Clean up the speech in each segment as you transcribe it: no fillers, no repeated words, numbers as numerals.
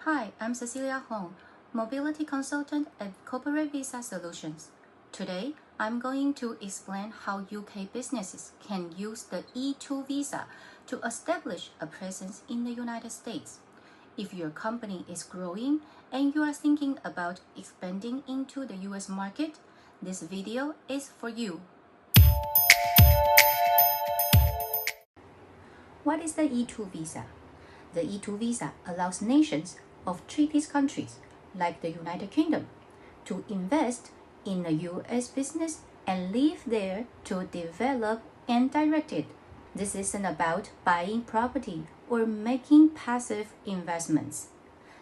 Hi, I'm Cecilia Hong, Mobility Consultant at Corporate Visa Solutions. Today, I'm going to explain how UK businesses can use the E2 visa to establish a presence in the United States. If your company is growing and you are thinking about expanding into the US market, this video is for you. What is the E2 visa? The E2 visa allows nations of treaty countries, like the United Kingdom, to invest in a US business and live there to develop and direct it. This isn't about buying property or making passive investments.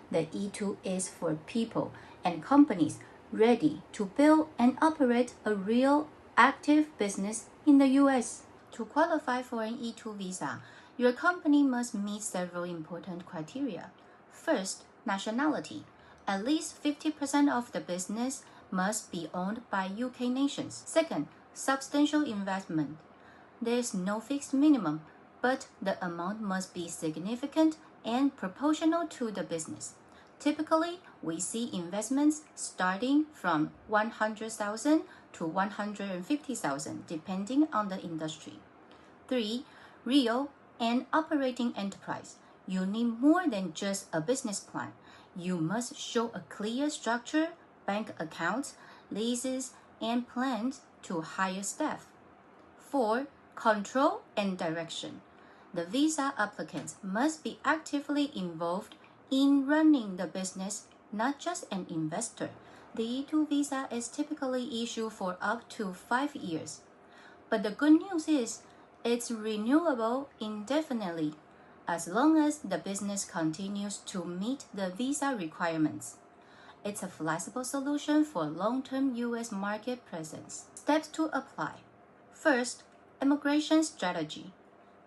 The E2 is for people and companies ready to build and operate a real active business in the US. To qualify for an E2 visa, your company must meet several important criteria. First, nationality. At least 50% of the business must be owned by UK nations. Second, substantial investment. There is no fixed minimum, but the amount must be significant and proportional to the business. Typically, we see investments starting from 100,000 to 150,000, depending on the industry. 3. Real and operating enterprise. You need more than just a business plan. You must show a clear structure, bank accounts, leases, and plans to hire staff. 4. Control and direction. The visa applicants must be actively involved in running the business, not just an investor. The E2 visa is typically issued for up to 5 years. But the good news is, it's renewable indefinitely, as long as the business continues to meet the visa requirements. It's a flexible solution for long-term US market presence. Steps to apply. First, immigration strategy.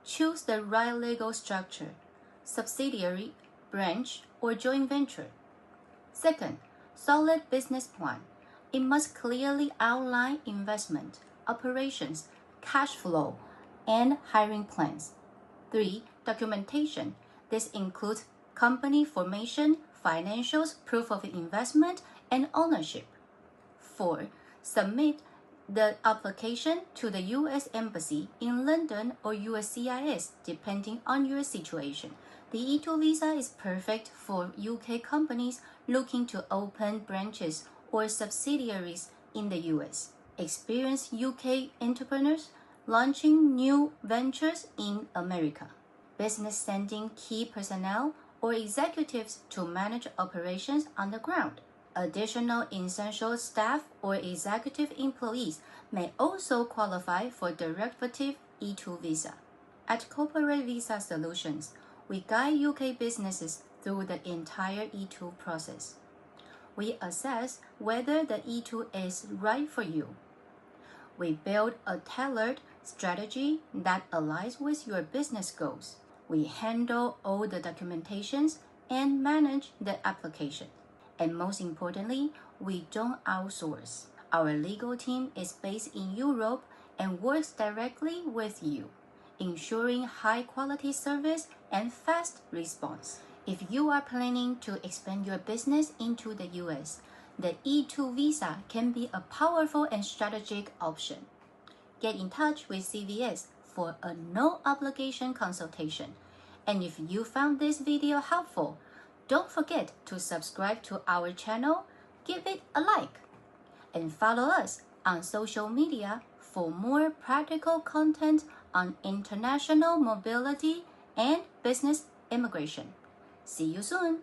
Choose the right legal structure, subsidiary, branch, or joint venture. Second, solid business plan. It must clearly outline investment, operations, cash flow, and hiring plans. 3. Documentation. This includes company formation, financials, proof of investment, and ownership. 4. Submit the application to the U.S. Embassy in London or USCIS, depending on your situation. The E2 visa is perfect for UK companies looking to open branches or subsidiaries in the US. Experienced UK entrepreneurs launching new ventures in America. Business sending key personnel or executives to manage operations on the ground. Additional essential staff or executive employees may also qualify for derivative E2 visa. At Corporate Visa Solutions, we guide UK businesses through the entire E2 process. We assess whether the E2 is right for you. We build a tailored strategy that aligns with your business goals. We handle all the documentations and manage the application. And most importantly, we don't outsource. Our legal team is based in Europe and works directly with you, ensuring high-quality service and fast response. If you are planning to expand your business into the US, the E2 visa can be a powerful and strategic option. Get in touch with CVS for a no-obligation consultation. And if you found this video helpful, don't forget to subscribe to our channel, give it a like, and follow us on social media for more practical content on international mobility and business immigration. See you soon!